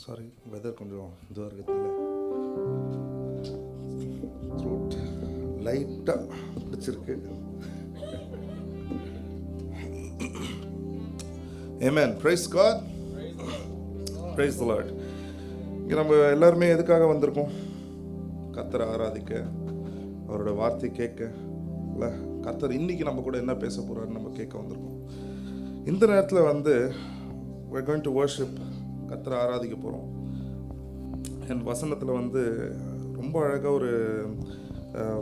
Sorry, weather கொஞ்சம் இதுவாக இருக்கிறதுல த்ரோட் லைட்டாக பிடிச்சிருக்கு. Amen. Praise God. Praise the Lord. இங்கே நம்ம எல்லாருமே எதுக்காக வந்திருக்கோம்? கர்த்தரை ஆராதிக்க, அவரோட வார்த்தை கேட்க இல்லை, கர்த்தர் இன்னைக்கு நம்ம கூட என்ன பேச போகிறாருன்னு நம்ம கேட்க வந்திருக்கோம். இந்த நேரத்தில் we're going to worship, கர்த்தரை ஆராதிக்க போகிறோம். என் வசனத்தில் ரொம்ப அழகாக ஒரு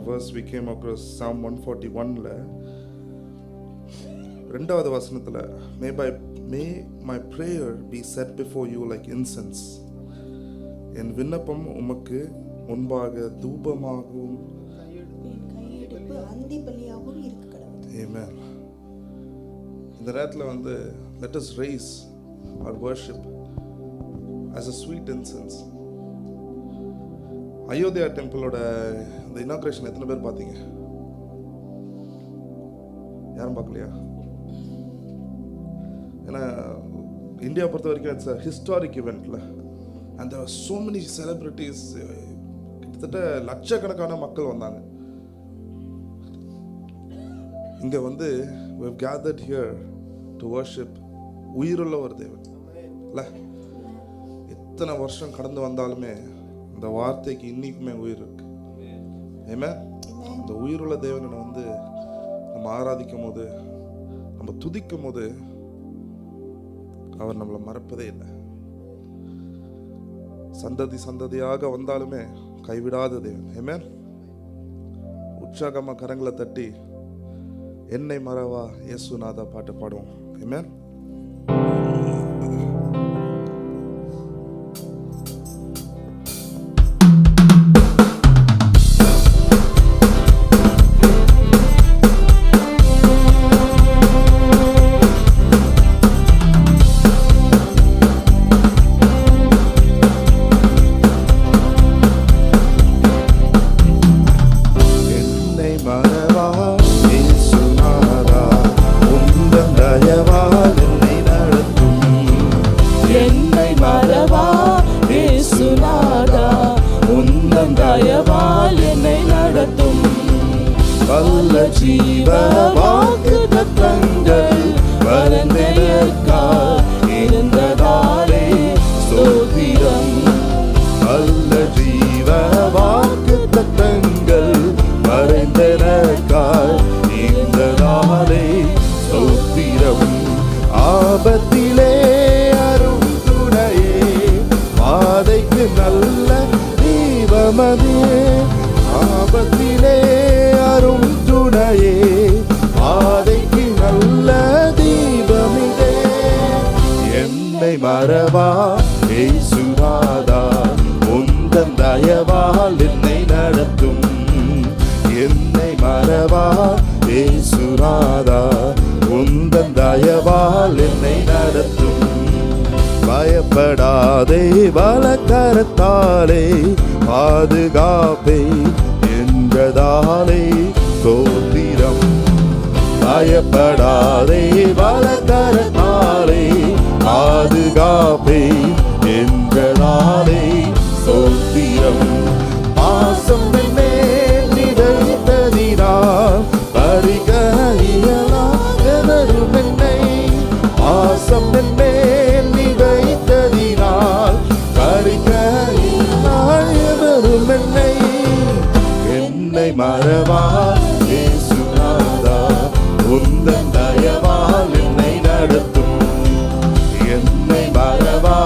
verse we came across Psalm 141ல 2வது வசனத்தில் may my prayer be set before you like incense. என் விண்ணப்பம் உமக்கு முன்பாக தூபமாகவும் Amen. இந்த நேரத்தில் let us raise our worship as a sweet incense. Ayodhya டெம்பிளோட இந்த இனாக்ரேஷன் எத்தனை பேர் பார்த்தீங்க? யாரும் பார்க்கலையா? ஏன்னா இந்தியா பொறுத்த வரைக்கும் இட்ஸ் அ ஹிஸ்டாரிக் இவெண்ட்ல, and there were so many celebrities. கிட்டத்தட்ட லட்சக்கணக்கான மக்கள் வந்தாங்க. இங்கே we have gathered here to worship உயிருள்ள ஒரு தேவன் இல்லை. எத்தனை வருஷம் கடந்து வந்தாலுமே இந்த வார்த்தைக்கு இன்னைக்குமே உயிர் இருக்கு. ஆமென். இந்த உயிருள்ள தேவனை நம்ம ஆராதிக்கும் போது, நம்ம துதிக்கும் போது அவர் நம்மளை மறப்பதே இல்லை. சந்ததி சந்ததியாக வந்தாலுமே கைவிடாத தேவன். ஆமென். உற்சாகமா கரங்களை தட்டி என்னை மறவா இயேசுநாதா பாட்டு பாடுவோம். ஆமென். மறவா இயேசுநாதா உந்தன் தயவால் என்னை நடத்தும். என்னை மறவா இயேசுநாதா உந்தன் தயவால் என்னை நடத்தும். பயப்படாதே வலக்கரத்தாலே பாதுகாப்பே என்றதாலே ஸ்தோத்திரம். பயப்படாதே வலக்கரத்தாலே பாதுகாப்பே என்றதாலே ஸ்தோத்திரம். பாசம் என்னே நினைத்ததினால் பரிகரியலாதரும் என்னை. பாசம் என்னே நினைத்ததினால் பரிகரியலாதரும் என்னை. என்னை மறவா இயேசுநாதா உந்தன் தயவால் என்னை நடத்தும். என்னை மறவா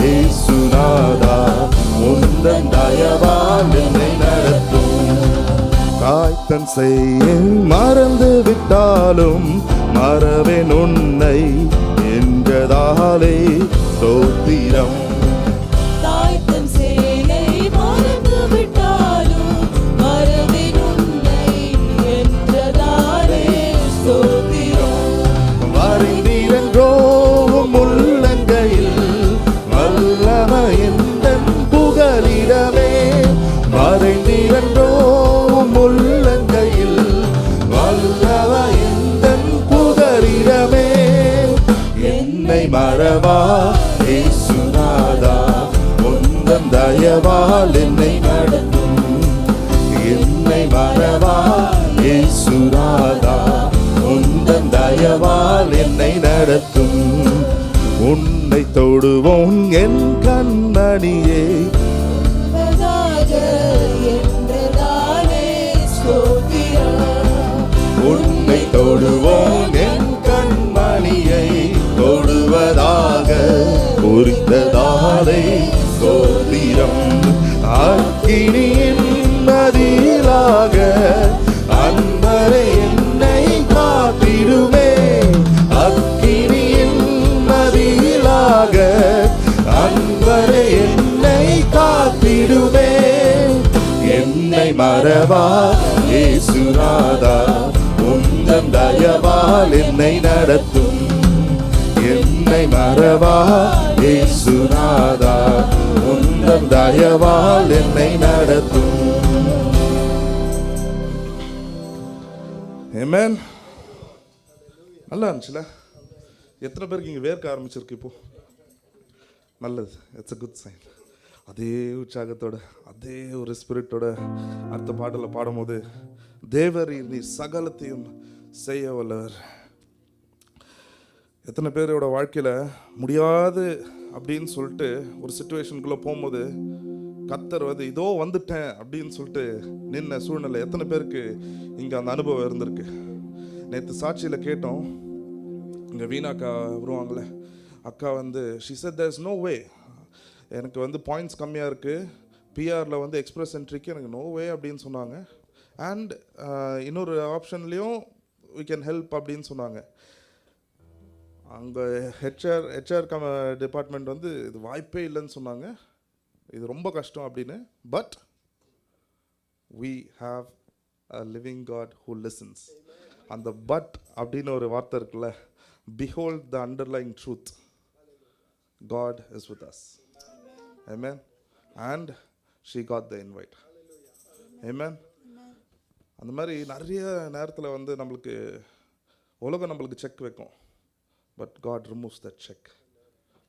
இயேசுநாதா உந்தன் தயவால் என்னை நடத்தும். காய்த்தன் செய்ய மறந்து விட்டாலும் மறவேன் உன்னை என்றதாலே ஸ்தோத்திரம். மறவா இயேசுநாதா உந்தன் தயவால் என்னை நடத்தும். என்னை மறவா இயேசுநாதா, உந்தன் தயவால் என்னை நடத்தும். உன்னை தொடுவோம் என் கண்மணியே, உன்னை தொடுவோம் என் கண்மணியை, தொடுவதாக குறித்ததாலே ஸ்தோத்திரம். அக்கினியின் நதியிலாக அன்பரே என்னை காத்திடுமே, அக்கினியின் நதியிலாக அன்பரே என்னை காத்திடுமே. என்னை மறவா இயேசுநாதா, உந்தன் தயவால் என்னை நடத்தும். என்னை மறவா இயேசுநாதா, உந்தன் தயவால் என்னை நடத்தும். ஆமென். நல்லா இருந்துச்சுல? எத்தனை பேருக்கு இங்கே வேர்க்க ஆரம்பிச்சிருக்கு இப்போ? நல்லது, இட்ஸ் a குட் சைன். அதே உற்சாகத்தோட அதே ஒரு ஸ்பிரிட்டோட அடுத்த பாடலில் பாடும்போது, தேவர் நீ சகலத்தையும் செய்ய வல்லவர். எத்தனை பேரோட வாழ்க்கையில் முடியாது அப்படின்னு சொல்லிட்டு ஒரு சிச்சுவேஷனுக்குள்ளே போகும்போது கர்த்தர் வந்து இதோ வந்துட்டேன் அப்படின்னு சொல்லிட்டு நின்ன சூழ்நிலை எத்தனை பேருக்கு இங்கே அந்த அனுபவம் இருந்திருக்கு? நேற்று சாட்சியில் கேட்டோம், இங்கே வீணாக்கா வருவாங்களே, அக்கா வந்து she said there is no way, எனக்கு வந்து பாயிண்ட்ஸ் கம்மியாக இருக்குது, பிஆரில் வந்து எக்ஸ்பிரஸ் என்ட்ரிக்கு எனக்கு நோ வே அப்படின்னு சொன்னாங்க. அண்ட் இன்னொரு ஆப்ஷன்லேயும் we can help அப்படின்னு சொன்னாங்க. அங்கே ஹெச்ஆர் டிபார்ட்மெண்ட் வந்து இது வாய்ப்பே இல்லைன்னு சொன்னாங்க, இது ரொம்ப கஷ்டம் அப்படின்னு. But we have a living God who listens. அந்த பட் அப்படின்னு ஒரு வார்த்தை இருக்குல்ல, behold the underlying truth, God is with us. Amen. And she got the invite. Amen. அந்த மாதிரி நிறைய நேரத்தில் வந்து நம்மளுக்கு உலகம் நம்மளுக்கு செக் வைக்கும், but God removes that check.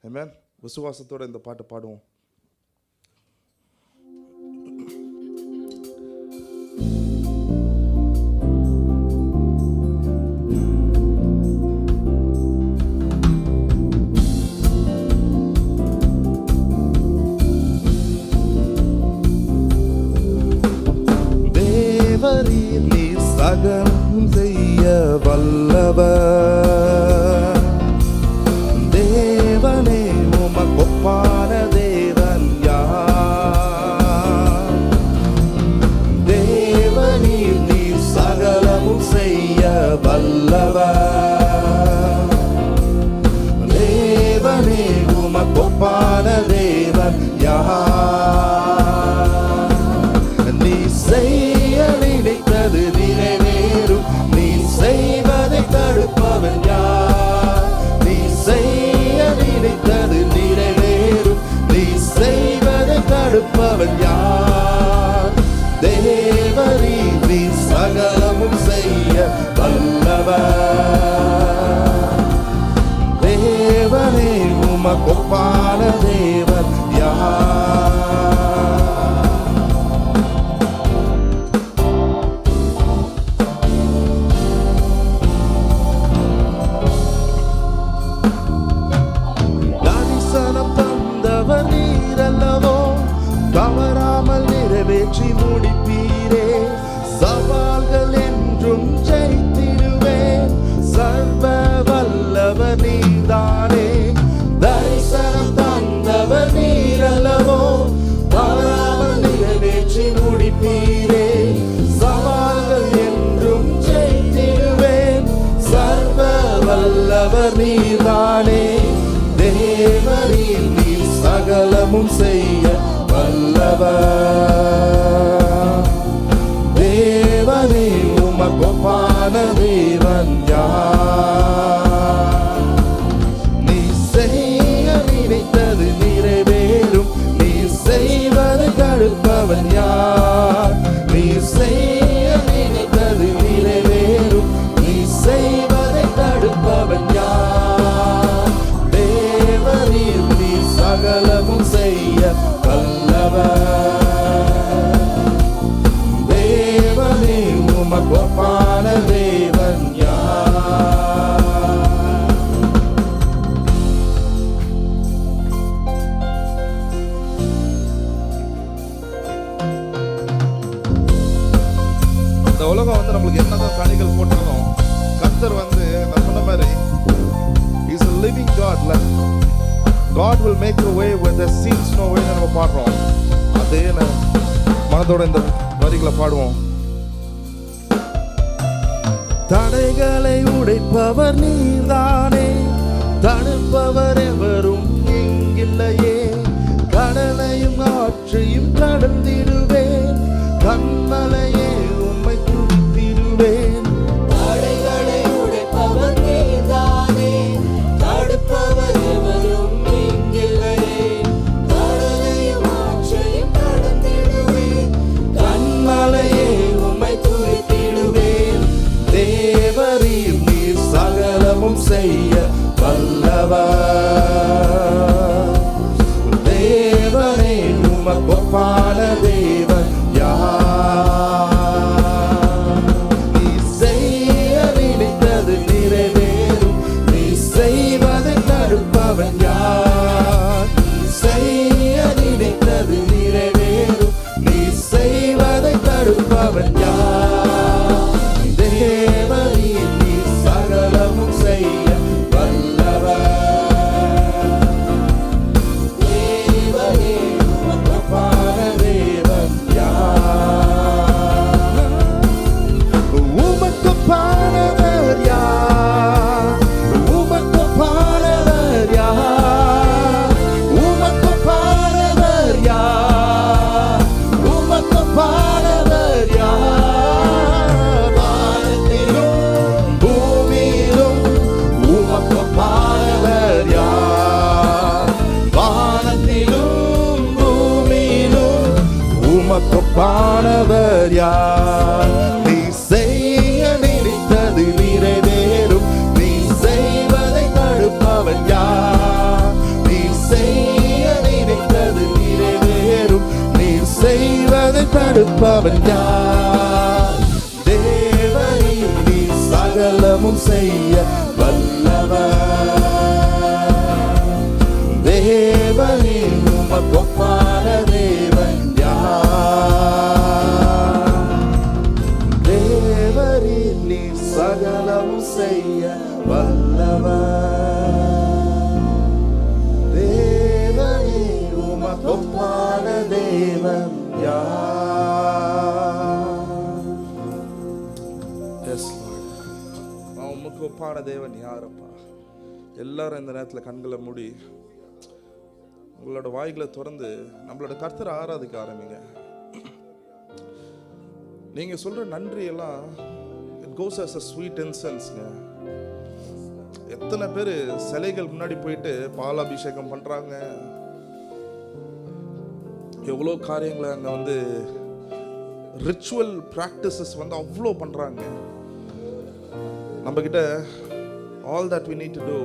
Amen. விசுவாசத்தோட இந்த பாட்டை பாடுவோம். தேவரீர் நீ சகலம் செய்ய வல்லவர், தேவனே உமக்கொப்பான தேவன் யார்? தேவரீர் நீ சகலமும் செய்ய வல்லவர், தேவனே உமக்கொப்பான தேவன் யார்? நீ செய்ய நினைத்தது நிறைவேறும், நீ செய்வதை தடுப்பவன் யார்? நீ செய்ய நினைத்தது நிறைவேறும், நீ செய்வதை தடுப்பவன் யார்? தேவரீர் நீ சகலமும் செய்ய வல்லவர், தேவனே உமக்கொப்பான தேவன் யார்? தவறாமல் நிறைவேற்றி முடிப்பீரே, சவால்கள் என்றும் ஜெயித்திடுவேன், சர்வ வல்லவர் நீதானே. தரிசனம் தந்தவர் நீரல்லவோ, தவறாமல் நிறைவேற்றி முடிப்பீரே, சவால்கள் என்றும் ஜெயித்திடுவேன், சர்வ வல்லவர் நீதானே. தேவரீர் நீர் சகலமும் செய்ய வல்லவர், தேவனே உமக்கொப்பான தேவன் யார்? நீ செய்ய நினைத்தது நிறைவேறும், நீ செய்வது தடுப்பவன் யார்? நீ செய்ய நினைத்தது நிறைவேறும், நீ செய்வதை தடுப்பவன் யார்? தேவரீர் நீ சகலமும் செய்ய வல்லவர், தேவனே உமக்கு ஒப்பான தேவன் யார்? இந்த உலகம் வந்து நம்மளுக்கு என்னதான் தடைகள் போட்டாலும் கர்த்தர் வந்து நான் சொன்ன மாதிரி He's a living God. God will make a way where there seems no way. நம்ம பாடுறோம், அதே மனதோட இந்த வரிகளை பாடுவோம். தடைகளை உடைப்பவர் நீர்தானே, தடுப்பவர் எவரும் இங்கில்லையே. கடலையும் ஆற்றையும் கடந்திடுவேன், கண்மலையே உம்மை துதித்திடுவேன். தடைகளை உடைப்பவர் நீர்தானே, தடுப்பவர் எவரும் இங்கில்லையே. கடலையும் ஆற்றையும் கடந்திடுவேன், கண்மலையே உம்மை துதித்திடுவேன். தேவரீர் நீர் சகலமும் செய்ய வல்லவர். தேவனே உமக்கு ஒப்பான தேவன் யார்? நீ செய்ய நினைத்தது நிறைவேறும், நீ செய்வதை தடுப்பவன் யார்? நீ செய்ய நினைத்தது நிறைவேறும், நீ செய்வதை தடுப்பவன் யார்? தேவரீர் நீர் சகலமும் செய்ய வல்லவர். தேவனே உமக்கு ஒப்பான தேவன் யார்? உமக்கு ஒப்பானவர் யார்? உமக்கு ஒப்பானவர் யார்? உமக்கு ஒப்பானவர் யார்? உமக்கு ஒப்பானவர் யார்? வானத்திலும் பூமியிலும் உமக்கு ஒப்பானவர் யார்? வானத்திலும் பூமியிலும் உமக்கு ஒப்பானவர் யார்? நீ செய்ய நினைத்தது நிறைவேறும், நீ செய்வதை தடுப்பவன் யார்? நீ செய்ய நினைத்தது நிறைவேறும், நீ செய்வதை தடுப்பவன் யார்? தேவரீர் நீர் சகலமும் செய்ய வல்லவர். தேவனே உமக்கு ஒப்பான தேவன் யார்? தேவரீர் நீர் சகலமும் செய்ய வல்லவர். தேவனே உமக்கு ஒப்பான தேவன் யார்? Yes, Lord. உமக்கு ஒப்பான தேவன் யாரப்பா? எல்லாரும் இந்த நேரத்தில் கண்களை மூடி உங்களோட வாய்களை திறந்து நம்மளோட கர்த்தரை ஆராதிக்க ஆரம்பிங்க. நீங்க சொல்ற நன்றி எல்லாம் it goes as a sweet incense-ங்க. எத்தனை பேர் சிலைகள் முன்னாடி போயிட்டு பாலாபிஷேகம் பண்றாங்க, எவ்வளோ காரியங்களை அங்க வந்து ரிச்சுவல் பிராக்டிசஸ் வந்து அவ்வளோ பண்றாங்க. நம்ம கிட்ட all that we need to do,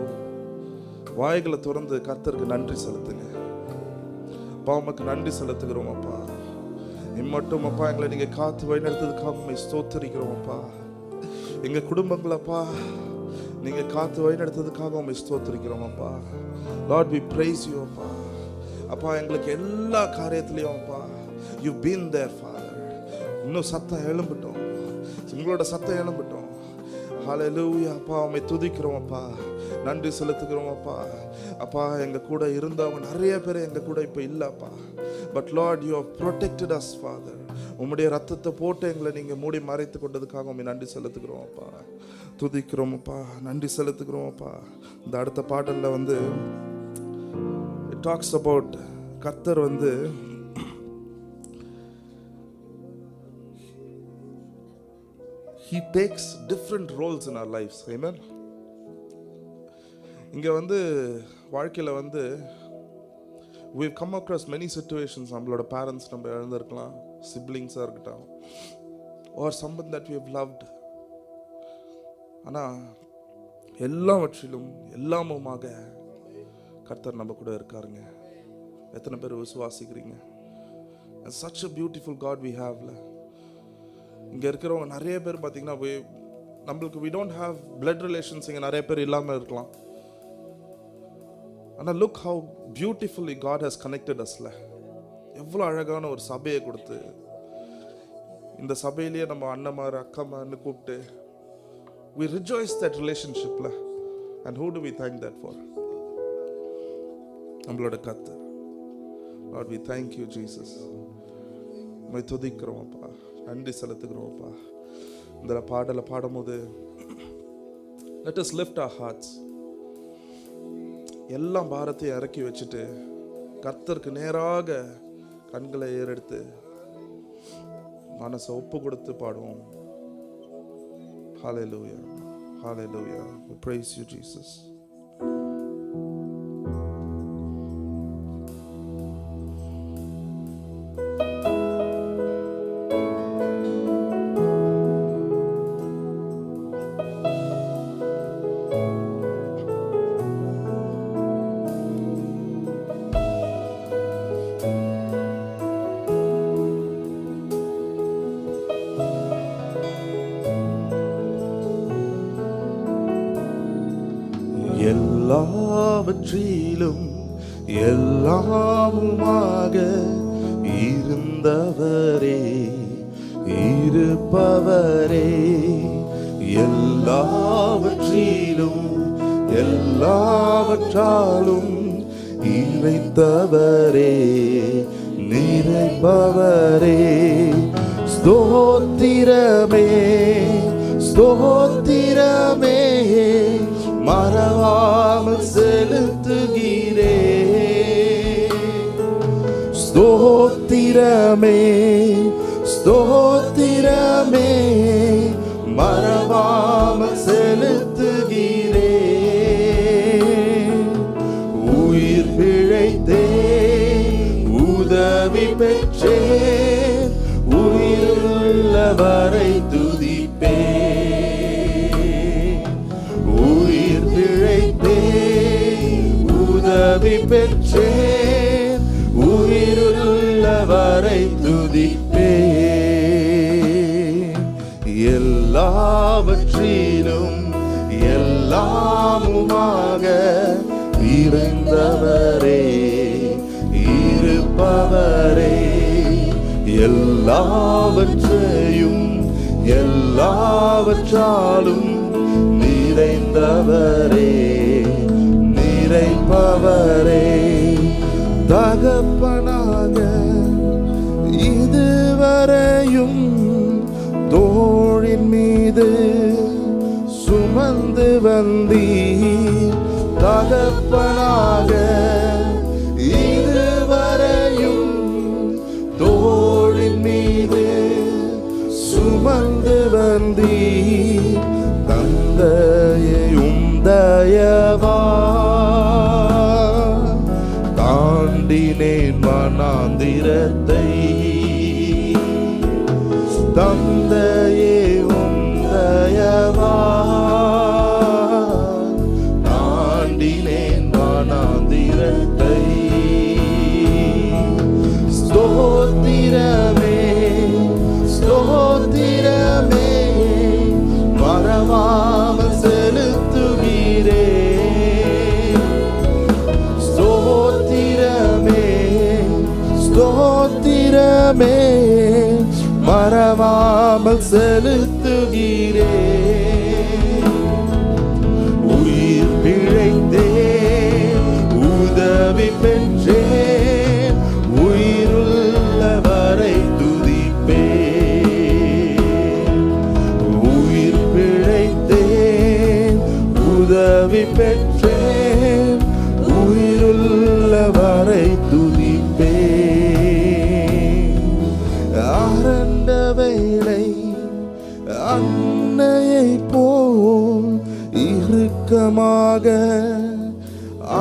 வாய்களை திறந்து கர்த்தருக்கு நன்றி செலுத்துங்க. அப்பா உமக்கு நன்றி செலுத்துகிறோம் அப்பா. இம்மட்டும் அப்பா எங்களை நீங்க காத்து வழிநடத்ததுக்காக உண்மை ஸ்தோத்தரிக்கிறோம் அப்பா. எங்க குடும்பங்களப்பா நீங்க காத்து வழிநடத்ததுக்காக உண்மை ஸ்தோத்தரிக்கிறோம் அப்பா. Lord, we praise you அப்பா. அப்பா எங்களுக்கு எல்லா காரியத்திலையும் அப்பா you've been there Father. இன்னும் சத்தம் எழும்பட்டும், உங்களோட சத்தம் எழும்பட்டும். ஹல்லேலூயா அப்பா உம்மை துதிக்கிறோம் அப்பா, நன்றி செலுத்துகிறோம் அப்பா. அப்பா எங்க கூட இருந்தவங்க நிறைய பேர் எங்க கூட இப்போ இல்லப்பா. But lord you have protected us father. உம்முடைய ரத்தத்தை போட்டு எங்களை நீங்க மூடி மறைத்து கொண்டதுக்காக உம்மை நன்றி செலுத்துகிறோம் அப்பா, துதிக்கிறோம் அப்பா, நன்றி செலுத்துகிறோம் அப்பா. இந்த அடுத்த பாடல்ல வந்து it talks about கர்த்தர் வந்து he takes different roles in our lives. Amen. இங்க வந்து வாழ்க்கையில வந்து we've come across many situations. நம்மளோட பேரண்ட்ஸ் நம்ம இழந்திருக்கலாம், சிப்ளிங்ஸா இருக்கட்டும், or someone that we have loved. ஆனா எல்லாவற்றிலும் எல்லாமுமாக கர்த்தர் நம்ம கூட இருக்காருங்க. எத்தனை பேர் விசுவாசிக்கிறீங்க? such a beautiful God we have. இங்கே இருக்கிறவங்க நிறைய பேர் பார்த்தீங்கன்னா நம்மளுக்கு we don't have blood relations இங்கே நிறைய பேர் இல்லாமல் இருக்கலாம். ஆனால் look how beautifully God has connected us. எவ்வளோ அழகான ஒரு சபையை கொடுத்து இந்த சபையிலேயே நம்ம அண்ணமார் அக்காமார்னு கூப்பிட்டு we rejoice that relationship. And who do we thank that for? நம்மளோட கர்த்தர். Lord, we thank you Jesus. உம்மை துதிக்கிறோம் அப்பா, நன்றி செலுத்துகிறோம் அப்பா. இந்த பாடலை பாடும்போது let us lift our hearts. எல்லா பாரத்தையும் இறக்கி வச்சுட்டு கர்த்தருக்கு நேராக கண்களை ஏறெடுத்து மனசை ஒப்பு கொடுத்து பாடுவோம். Hallelujah. Hallelujah. We praise you, Jesus. எல்லாவற்றிலும் எல்லாமுமாக இருந்தவரே, இருப்பவரே, எல்லாவற்றிலும் எல்லாவற்றாலும் இறைத்தவரே, நிறைப்பவரே, ஸ்தோத்திரமே, ஸ்தோத்திரமே, மறவாமல் செலுத்துகிறேன். ஸ்தோத்திரமே, ஸ்தோத்திரமே, மறவாமல் செலுத்துகிறேன். உயிர் பிழைத்தேன், உதவி பெற்றேன், உயிருள்ளவரை துதிப்பேன். உதவி பெற்றேன், உயிருள்ளவரை துதிப்பேன். எல்லாவற்றிலும் எல்லாமுமாக இருந்தவரே, இருப்பவரே, எல்லாவற்றையும் எல்லாவற்றாலும் நிறைந்தவரே, நிறைப்பவரே, தகப்பனாக இதுவரையும் தோளின் மீது சுமந்து வந்தீர். தகப்பனாக இதுவரையும் தோளின் மீது சுமந்து வந்தீர். தந்தையும் தயவா தாண்டினேன் மனாந்திரத்தை. தந்தையே உம் தயவா தாண்டினேன் மனாந்திரத்தை. ஸ்தோத்திரமே, ஸ்தோத்திரமே, மறவாமல் செலுத்துகிறேன். ஸ்தோத்திரமே, ஸ்தோத்திரமே, மறவாமல் செலுத்துகிறேன். உயிர் பிழைத்தேன், உதவி பெற்றேன், உயிருள்ளவரை துதிப்பேன். உயிர் பிழைத்தேன், உதவி பெற்றேன், உயிருள்ளவரை துதிப்பேன். ஆரண்ட வேளை அன்னையை போல் இறுக்கமாக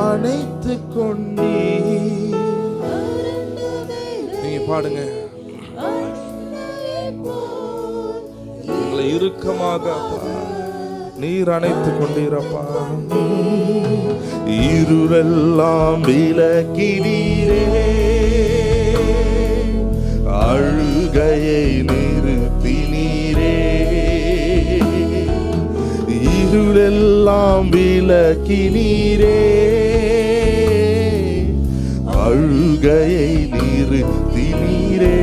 அணைத்துக் கொண்டீர். நீங்க பாடுங்க. உங்களை இறுக்கமாக நீர் அணைத்துக் கொண்டீரப்பா. இருளெல்லாம் விலக்கினீரே, அழுகையை நிறுத்தினீரே, இருளெல்லாம் விலக்கினீரே, அழுகையை நிறுத்தினீரே.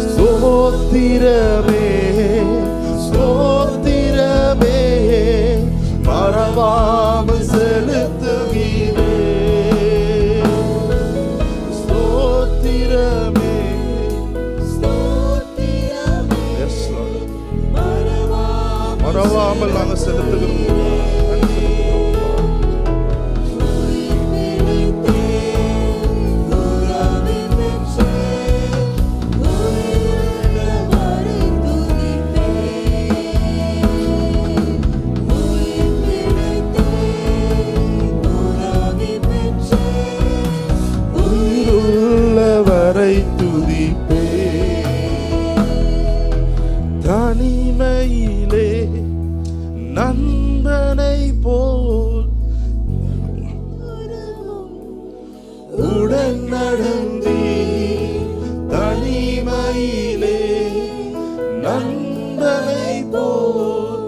ஸ்தோத்திரமே ஸ்தோத்திரமே, மறவாமல் செலுத்துகிறே. ஸ்தோத்திரமே ஸ்தோத்திரமே, எஸ் லார்ட், மறவாமல் மறவாமல் நாங்கள் செலுத்துகிறோம். நன்றி செலுத்துகிறோம். உயிருள்ளவரை துதிப்பே, தனிமையிலே நண்பனை போல் உடன் நடந்தீ, தனிமையிலே நண்பனை போல்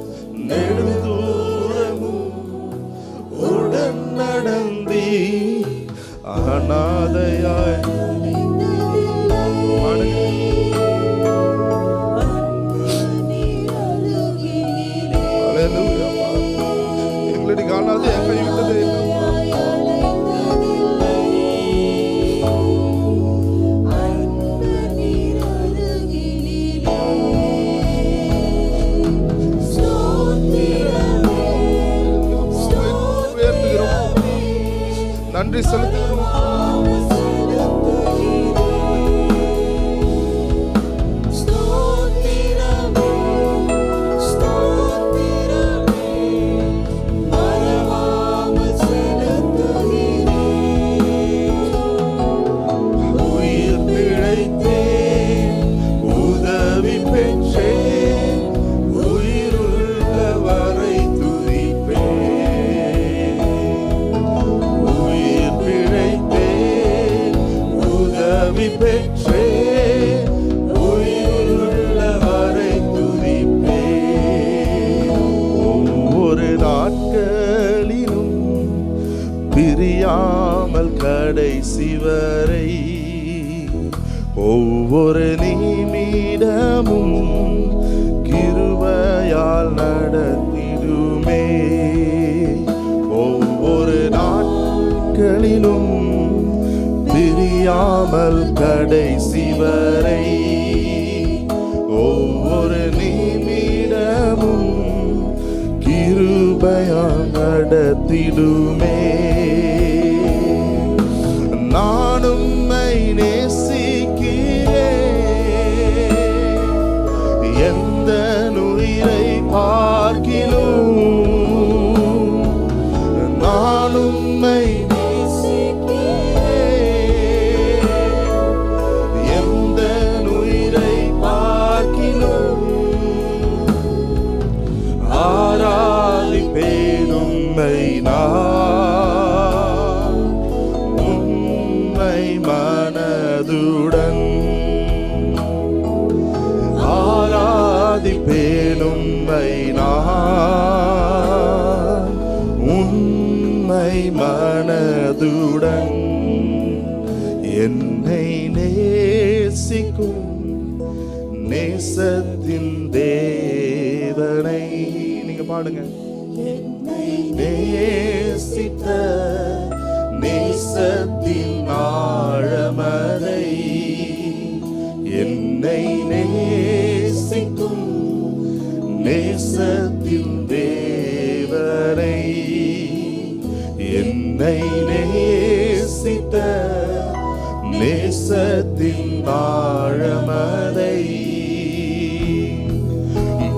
நெடுந்தூரமும் உடன் நடந்தீ, அநாதையாய் எங்களுடைய காணாது எங்க விட்டது நன்றி செலுத்துகிறோம். உயிர் பிழைத்தேன், உதவி பெற்றேன், உயிருள்ளவரை துதிப்பேன். உயிர் பிழைத்தேன், உதவி பெற்றேன், உயிருள்ளவரை துதிப்பேன். ஒவ்வொரு நாட்களிலும் பிரியாமல் கடைசி வரை, ஒவ்வொரு நிமிடமும் கிருபையால் நடத்திடுமே. ஒவ்வொரு நாட்களிலும் பிரியாமல் கடைசி வரை, ஒவ்வொரு நிமிடமும் கிருபையால் நடத்திடுமே. நான் உம்மை நேசிக்கிறேன், எந்த உயிரை பார்க்கிலும். நான் உம்மை நேசிக்கிறேன், எந்த உயிரை பார்க்கிலும். ஆராதிப்பேன் உம்மை நான், உம்மை மனதுடன். ஆராதிப்பேன் உம்மை நான், உம்மை மனதுடன். என்னை நேசிக்கும் நேசத்தின் தேவனை நீங்க பாடுங்க. நேசித்த நேசத்தின் ஆழமதை, என்னை நேசிக்கும் நேசத்தின் தேவனை, என்னை நேசித்த நேசத்தின் ஆழமதை.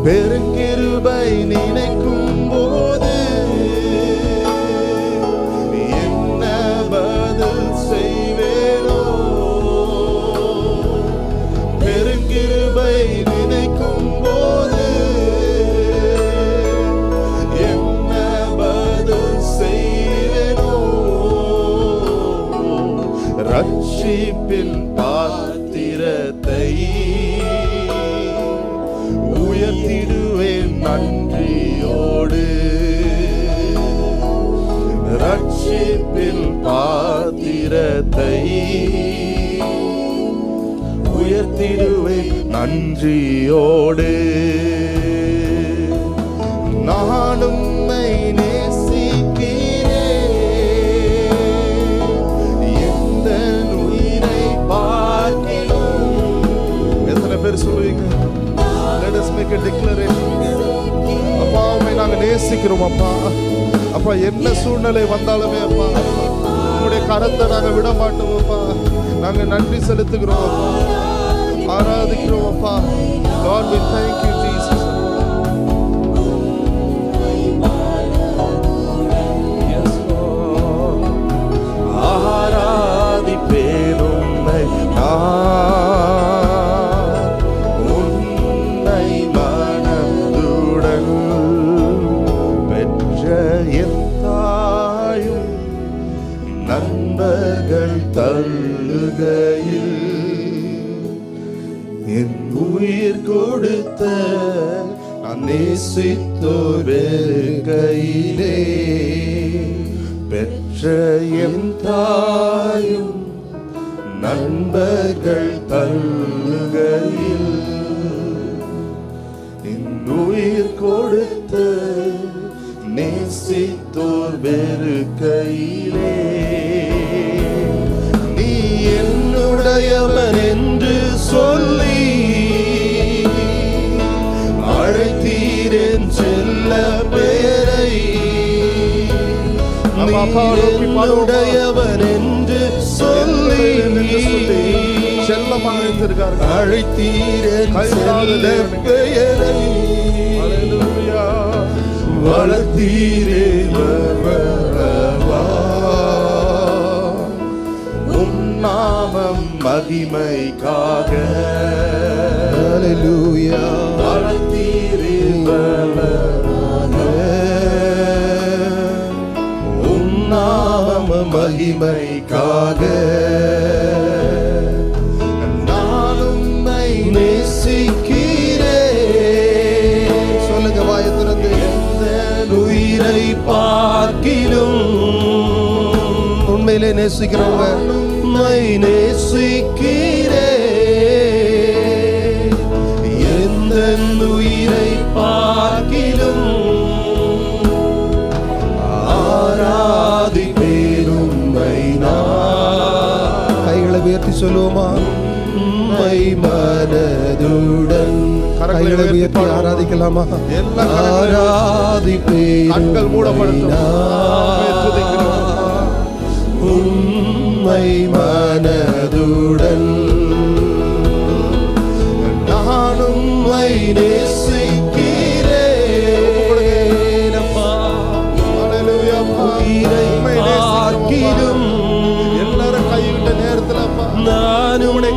பெருங்கிருபை நினைக்கும் போது என்ன பதில் செய்வேனோ. பெருங்கிருபை நினைக்கும் போது என்ன பதில் செய்வேனோ. ரட்ச ரட்சிப்பின் பாத்திரத்தை உயர்த்திடுவேன் நன்றியோடு. ரட்சிப்பின் பாத்திரத்தை உயர்த்திடுவேன் நன்றியோடு. நான் உம்மை நேசிக்கிறேன், எந்த உயிரை பார்க்கிலும். எத்தனை பேர் சொல்லுவீங்க? Let us make a declaration. அப்பா, உம்மை நாங்க நேசிக்கிறோம் அப்பா. அப்பா, என்ன சூழ்நிலை வந்தாலுமே அப்பா, உங்களுடைய கரத்தை நாங்க விட மாட்டோம் அப்பா. நாங்க நன்றி செலுத்துகிறோம் அப்பா, ஆராதிக்கிறோம் அப்பா. God, we thank you Jesus. Yes Lord. ஆராதிப்பேன் உம்மை நான், உன்னை மனதுடன் பெற்ற என் தாயும் நண்பர்கள் தள்ளுகையில் என் உயிர் கொடுத்த நான் நேசித்தோர் கையிலே பெற்ற என் தாயும் நண்பர்கள் தள்ளுகையில் என் உயிர் கொடுத்த நேசித்தோர் கையிலே நீ என்னுடையவன் என்று சொல்லி அழைத்தீரேன் செல்ல பேரை. என்னுடையவன் என்று சொல்லி செல்லமாக அழைத்தீரேன் செல்ல பெயரை. வளர்த்தீரே உம் நாமம் மகிமைக்காக. ஹல்லேலூயா. வளர்த்தீரே உம் நாமம் மகிமைக்காக. நான் உம்மை நேசிக்கிறேன். சொல்லுங்க வாயை திறந்து. உயிரை பார்க்கிலும் உண்மையிலே நேசிக்கிறவங்க உம்மை நேசிக்கிறேன், எந்த உயிரை பார்க்கிலும் ஆராதிப்பேன் உம்மை நான். கைகளை உயர்த்தி சொல்லுவோமா? உம்மை மனதுடன் கைகளை உயர்த்தி ஆராதிக்கலாமா? ஆராதிப்பேன் உம்மை மனதுடன். நான் உம்மை நேசிக்கிறேன் அப்பா. உயிரை பார்க்கிலும் எல்லாரும் கைவிட்ட நேரத்தில் அப்பா நான் உம்மை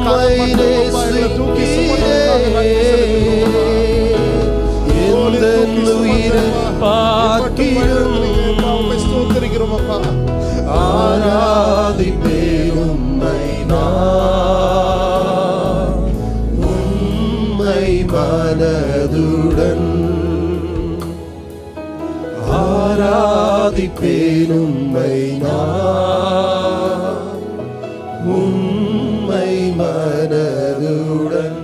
ஆராதிப்பேன் உம்மை நான், உம்மை மனதுடன். ஆராதிப்பேன் உம்மை நான், உம்மை மனதுடன்.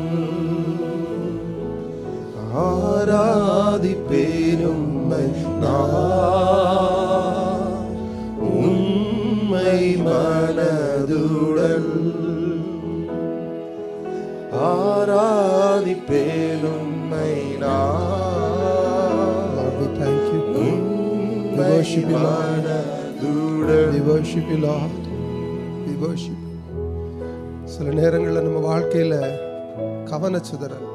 ஆராதிப்பேன் உம்மை நான், உம்மை மனதுடன். ஆராதிப்பேன் உம்மை நான். Lord, we thank you. We worship you, Lord. We worship you, Lord. We worship you. சில நேரங்களில் நம்ம வாழ்க்கையில் கவனச்சிதறல்,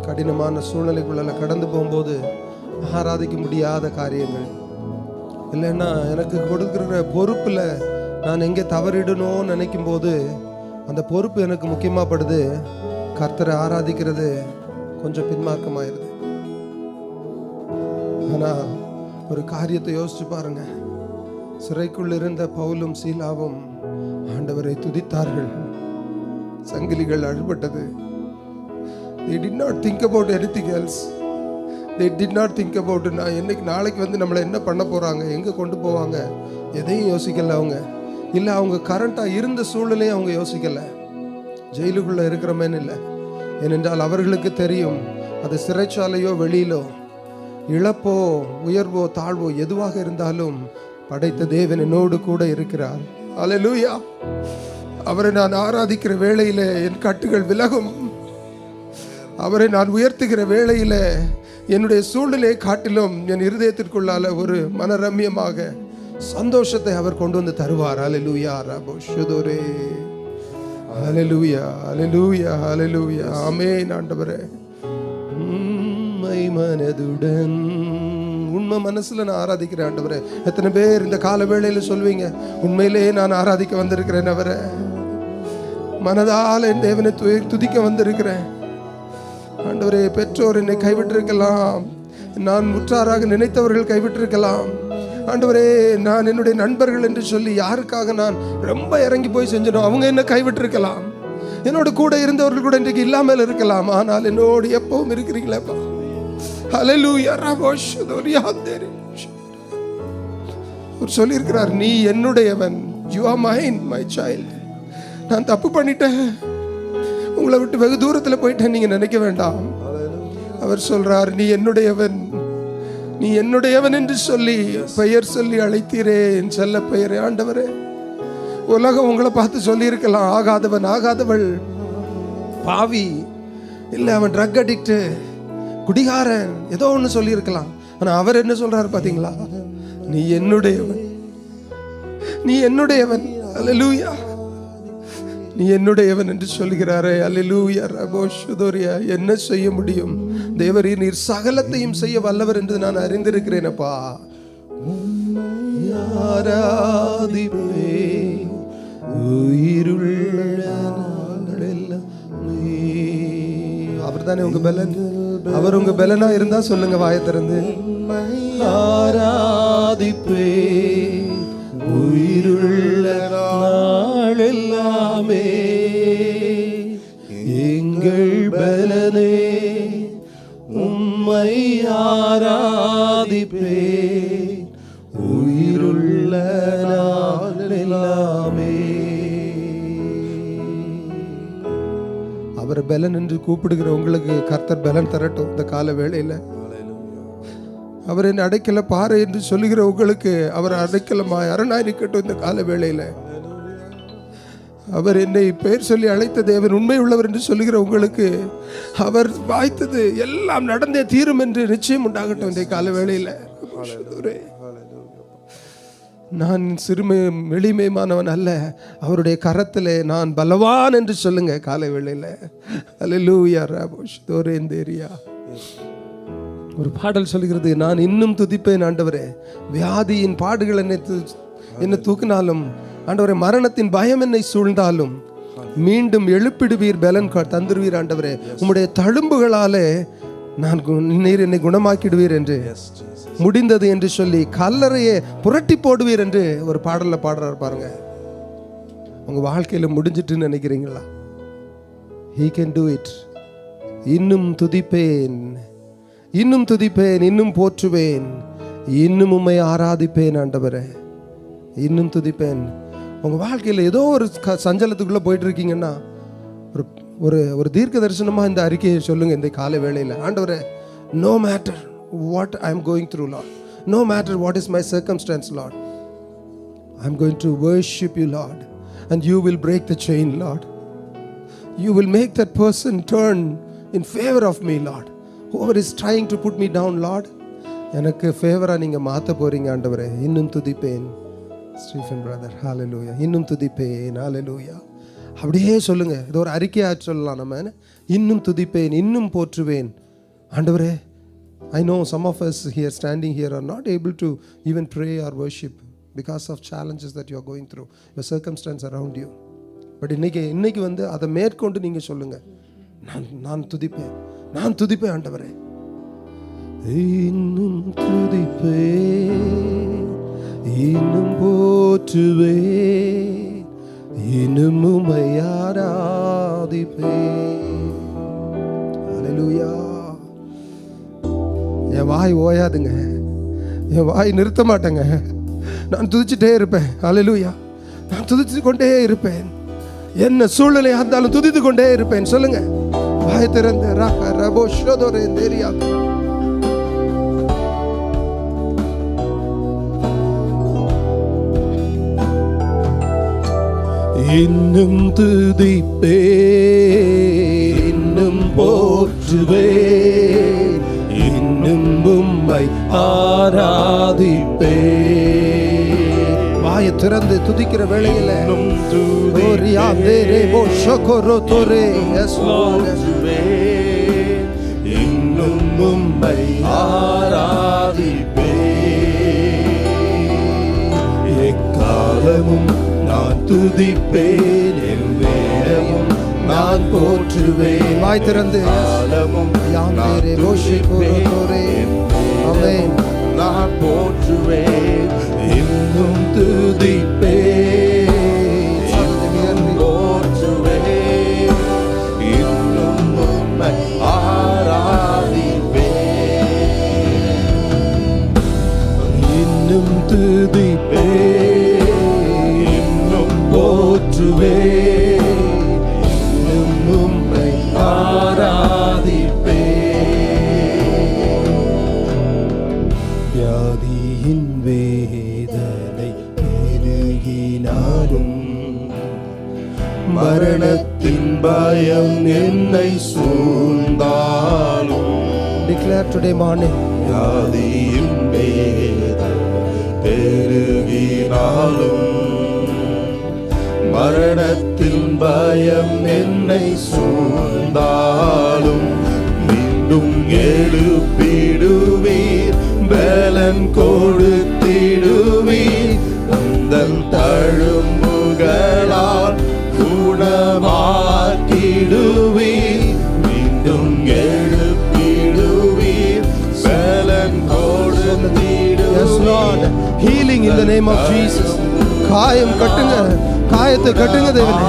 கடினமான சூழ்நிலைக்குள்ள கடந்து போகும்போது ஆராதிக்க முடியாத காரியங்கள், இல்லைன்னா எனக்கு கொடுக்குற பொறுப்பில் நான் எங்கே தவறிடணும்னு நினைக்கும் போது அந்த பொறுப்பு எனக்கு முக்கியமாக படுது, கர்த்தரை ஆராதிக்கிறது கொஞ்சம் பின்மார்க்கமாயிருது. ஆனால் ஒரு காரியத்தை யோசிச்சு பாருங்க. சிறைக்குள் இருந்த பவுலும் சீலாவும் ஆண்டவரை துதித்தார்கள். சங்கிலிகள் அழுபட்டது. They did not think about anything else. They did not think about நான் என்னைக்கு நாளைக்கு வந்து நம்மளை என்ன பண்ண போகிறாங்க, எங்கே கொண்டு போவாங்க, எதையும் யோசிக்கலை அவங்க. இல்லை, அவங்க கரண்ட்டாக இருந்த சூழ்நிலையும் அவங்க யோசிக்கலை. ஜெயிலுக்குள்ளே இருக்கிறமேன்னு இல்லை. ஏனென்றால் அவர்களுக்கு தெரியும், அது சிறைச்சாலையோ வெளியிலோ, இழப்போ உயர்வோ தாழ்வோ எதுவாக இருந்தாலும் படைத்த தேவன் என்னோடு கூட இருக்கிறார். அல்லேலூயா. அவரை நான் ஆராதிக்கிற வேளையில் என் கட்டுகள் விலகும். அவரை நான் உயர்த்துகிற வேளையில் என்னுடைய சூழ்நிலையை காட்டிலும் என் இருதயத்திற்குள்ளால ஒரு மனரம்யமாக சந்தோஷத்தை அவர் கொண்டு வந்து தருவார். அல்லேலூயா. ரபோ ஷுதோரே. அல்லேலூயா, அல்லேலூயா, அல்லேலூயா. ஆமென். ஆண்டவரே, உண்மை மனதுடன் உண்மை மனசுல நான் ஆராதிக்கிறேன் ஆண்டவரே. எத்தனை பேர் இந்த கால வேளையில சொல்வீங்க, உண்மையிலே நான் ஆராதிக்க வந்திருக்கிறேன், அவரை மனதால் என் தேவனை துதிக்க வந்திருக்கிறேன். ஆண்டவரே, பெற்றோர் என்னை கைவிட்டிருக்கலாம், நான் உற்றாராக நினைத்தவர்கள் கைவிட்டிருக்கலாம். ஆண்டவரே, நான் என்னுடைய நண்பர்கள் என்று சொல்லி யாருக்காக நான் ரொம்ப இறங்கி போய் செஞ்சனோ அவங்க என்ன கைவிட்டிருக்கலாம். என்னோட கூட இருந்தவர்கள் கூட இன்றைக்கு இல்லாமல் இருக்கலாம். ஆனால் என்னோடு எப்பவும் இருக்கிறீங்களேப்பா. ஹல்லேலூயா. அவர் சொல்லியிருக்கிறார், நீ என்னுடையவன், you are mine my child. நான் தப்பு பண்ணிட்டேன், உங்களை விட்டு வெகு தூரத்தில் போயிட்டேன் நீங்க நினைக்க வேண்டாம். அவர் சொல்றார், நீ என்னுடையவன், நீ என்னுடையவன் என்று சொல்லி பெயர் சொல்லி அழைத்தீரே, என் செல்ல பெயரே. ஆண்டவரே, உலகம் உங்களை பார்த்து சொல்லி இருக்கலாம், ஆகாதவன், ஆகாதவள், பாவி, இல்லை அவன் ட்ரக் அடிக்ட், குடிகாரன், ஏதோ ஒன்று சொல்லி இருக்கலாம். ஆனா அவர் என்ன சொல்றாரு பாத்தீங்களா? நீ என்னுடையவன், நீ என்னுடையவன். அல்லேலூயா. நீ என்னுடையவன் என்று சொல்கிறாரே. அல்லேலூயா. ரபோஷுதோரியா. என்ன செய்ய முடியும் தேவரீர்? நீர் சகலத்தையும் செய்ய வல்லவர் என்று நான் அறிந்திருக்கிறேனப்பா. ஆராதிப்பே உயிருள்ள நாளெல்லாம். அவர் தானே உங்க பலன். அவர் உங்க பலனா இருந்தா சொல்லுங்க வாயை திறந்து. ஆராதிப்பே உயிருள்ள நாளெல்லாமே எங்கள் பலனே, உம்மை ஆராதிப்பே உயிருள்ள நாளெல்லாமே. அவர் பலன் என்று கூப்பிடுகிற உங்களுக்கு கர்த்தர் பலன் தரட்டும் இந்த கால வேளையில. அவர் என்னை அடைக்கல பாறை என்று சொல்லுகிற உங்களுக்கு அவர் அடைக்கலமாய் அரணாய் இருக்கட்டும் இந்த கால வேளையில. அவர் என்னை பெயர் சொல்லி அழைத்த தேவன் உண்மை உள்ளவர் என்று சொல்லுகிற உங்களுக்கு அவர் வாய்த்தது எல்லாம் நடந்தே தீரும் என்று நிச்சயம் உண்டாகட்டும் இந்த கால வேளையில. நான் சிறுமை எளிமையானவன் அல்ல, அவருடைய கரத்திலே நான் பலவான் என்று சொல்லுங்க காலை வேளையில. அல்லேலூயா. ரபோஷுதோரேந்தேரியா. ஒரு பாடல் சொல்கிறது, நான் இன்னும் துதிப்பேன் ஆண்டவரே. வியாதியின் பாடுகள் என்னை தூக்கினாலும் ஆண்டவரே, மரணத்தின் பயம் என்னை சூழ்ந்தாலும் மீண்டும் எழுப்பிடுவீர், பலன் தந்துருவீர் ஆண்டவரே. உம்முடைய தழும்புகளாலே நீர் என்னை குணமாக்கிடுவீர் என்று, முடிந்தது என்று சொல்லி கல்லறையை புரட்டி போடுவீர் என்று ஒரு பாடல்ல பாடுறாரு பாருங்க. உங்க வாழ்க்கையில முடிஞ்சிட்டுன்னு நினைக்கிறீங்களா? He can do it. இன்னும் துதிப்பேன், இன்னும் துதிப்பேன், இன்னும் போற்றுவேன், இன்னும் உம்மை ஆராதிப்பேன் ஆண்டவரே, இன்னும் துதிப்பேன். உங்க வாழ்க்கையில் ஏதோ ஒரு சஞ்சலத்துக்குள்ள போயிட்டு இருக்கீங்கன்னா ஒரு ஒரு ஒரு தீர்க்க தரிசனமா இந்த அறிக்கையை சொல்லுங்க இந்த காலை வேளையில். ஆண்டவரே, no matter what I am going through, Lord, no matter what is my circumstance, Lord, I am going to worship you, Lord, and you will break the chain, Lord. You will make that person turn in favor of me, Lord. Whoever is trying to put me down, Lord, எனக்கு ஃபேவரா நீங்க மாத்த போறீங்க ஆண்டவரே. இன்னும் துதிப்பேன் Stephen brother. ஹalleluya. இன்னும் துதிப்பேன். ஹalleluya. அப்படியே சொல்லுங்க. இது ஒரு அறிக்கையா சொல்லலாம் நம்ம. இன்னும் துதிப்பேன், இன்னும் போற்றுவேன் ஆண்டவரே. I know some of us here standing here are not able to even pray or worship because of challenges that you are going through, your circumstance around you. But இன்னைக்கு வந்து அதை மேற்கொண்டு நீங்க சொல்லுங்க, நான் துதிப்பேன், நான் துதிப்பேன் ஆண்டவரே. இன்னும் துதிப்பேன், இன்னும் போற்றுவேன், இன்னும் உம்மை ஆராதிப்பேன். ஹல்லேலூயா. என் வாய் ஓயாதுங்க, என் வாய் நிறுத்த மாட்டேங்க. நான் துதிச்சுட்டே இருப்பேன். ஹல்லேலூயா. நான் துதிச்சு கொண்டே இருப்பேன். என்ன சூழ்நிலையா இருந்தாலும் துதித்து கொண்டே இருப்பேன். சொல்லுங்க, வாய் திறந்து ராக ரபோ ஷோதோரே தேரியா. இன்னும் துதிப்பே, இன்னும் போற்றுவே, இன்னும் உம்மை ஆராதிப்பே. வாயை திறந்து துதிக்கிற வேளையில இன்னும் உம்மை ஆராதிப்பே. எக்காலமும் நான் துதிப்பேன், என் வேளையும் நான் போற்றுவேன். வாய் திறந்து நான் போற்றுவேன், இன்னும் துதிப்பேன், போற்றுவேன், இன்னும் உம்மை ஆராதிப்பேன். இன்னும் துதிப்பேன், இன்னும் போற்றுவேன், இன்னும் உம்மை ஆராதிப்பேன். வியாதியின் வேதனை பெருகினாலும், மரணத்தின் பயம் என்னை சூழ்ந்தாலும், declare today morning, வியாதியின் வேதனை பெருகினாலும், மரணத்தின் பயம் என்னை சூழ்ந்தாலும், மீண்டும் எழுப்பிடுவீர், பலன் கொடுத்திடுவீர், உந்தன் தழும்புகளால் குணமாக்கிடுவீர், மீண்டும் எழுப்பிடுவீர், பலன் கொடுத்திடுவீர். Healing in the name of Jesus. காயம் கட்டுங்க, காயத்தை கட்டுங்க தேவனே.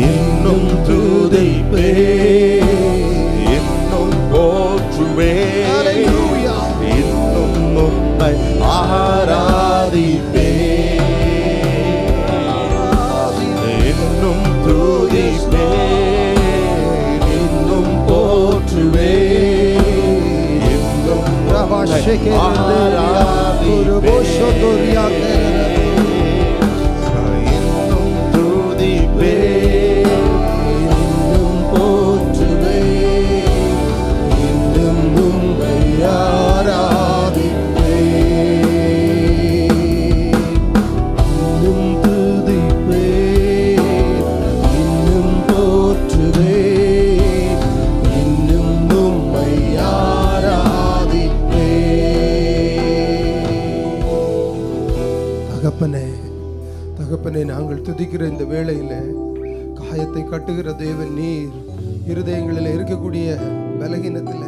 இன்னும் துதிப்பே, இன்னும் போற்றுவே, இன்னும் உம்மை ஆராதிப்பே, இன்னும் துதிப்பே, இன்னும் போற்றுவே, இன்னும் இன்னும் துதிப்பே, இன்னும் போற்றுவே, இன்னும் உம்மை ஆராதிப்பே, இன்னும் துதிப்பே, இன்னும் போற்றுவே, இன்னும் உம்மை ஆராதிப்பே. தகப்பனே, தகப்பனே, நாங்கள் துதிக்கிற இந்த வேளையில காயத்தை கட்டுகிற தேவன் நீர். இருதயங்களில் இருக்கக்கூடிய பலகீனத்தில்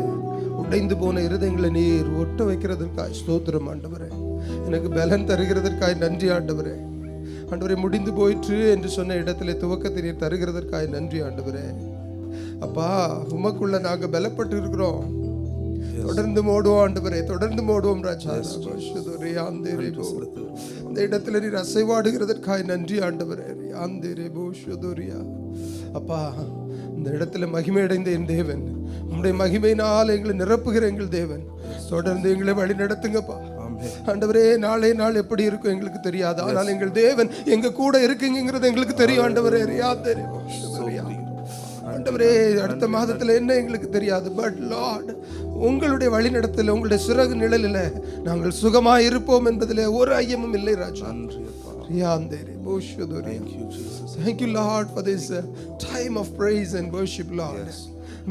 உடைந்து போன இருதயங்களை நீர் ஒட்ட வைக்கிறதற்காய் ஸ்தோத்திரம் ஆண்டவரே. எனக்கு பலன் தருகிறதற்காய் நன்றி ஆண்டவரே. ஆண்டவரே, முடிந்து போயிற்று என்று சொன்ன இடத்துல துவக்கத்தை நீர் தருகிறதற்காய் நன்றி ஆண்டவரே. அப்பா, உமக்குள்ள நாங்கள் பலப்பட்டு இருக்கிறோம். தொடர்ந்து ஓடுவோம் ஆண்டவரே, தொடர்ந்து ஓடுவோம் ராஜா. இந்த இடத்துல நீர் அசைவாடுகிறதற்காய் நன்றி ஆண்டவரே. அப்பா, இந்த இடத்துல மகிமை அடைந்த என் தேவன், உம்முடைய மகிமையினால் எங்களை நிரப்புகிற எங்கள் தேவன், தொடர்ந்து எங்களை வழி நடத்துங்கப்பா ஆண்டவரே. நாளை நாள் எப்படி இருக்கும் எங்களுக்கு தெரியாது, ஆனால் எங்கள் தேவன் எங்க கூட இருக்குங்கிறது எங்களுக்கு தெரியும் ஆண்டவரே. ஆண்டவரே, அடுத்த மாதத்துல என்ன எங்களுக்கு தெரியாது, பட் லார்ட், உங்களுடைய வழி நடத்தல, உங்களுடைய சிறகு நிழலில் நாங்கள் சுகமாய் இருப்போம் என்பதில் ஒரு ஐயமும் இல்லை ராஜா. Thank you Lord for this time of praise and worship Lord.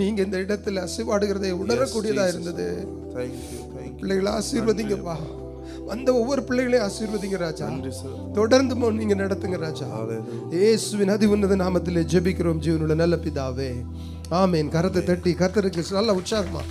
நீங்க இந்த இடத்துல அசைவாடுகிறதை உணரக்கூடியதா இருந்தது. பிள்ளைகளை ஆசீர்வதிங்கப்பா, வந்த ஒவ்வொரு பிள்ளைகளையும் ஆசீர்வதிங்க ராஜா. தொடர்ந்து நீங்க நடத்துங்க ராஜா. இயேசுவின் அதி உன்னத நாமத்திலே ஜெபிக்கிறோம் ஜீவனுள்ள நல்ல பிதாவே, ஆமென். கரத்தை தட்டி கர்த்தருக்கு நல்ல உற்சாகமா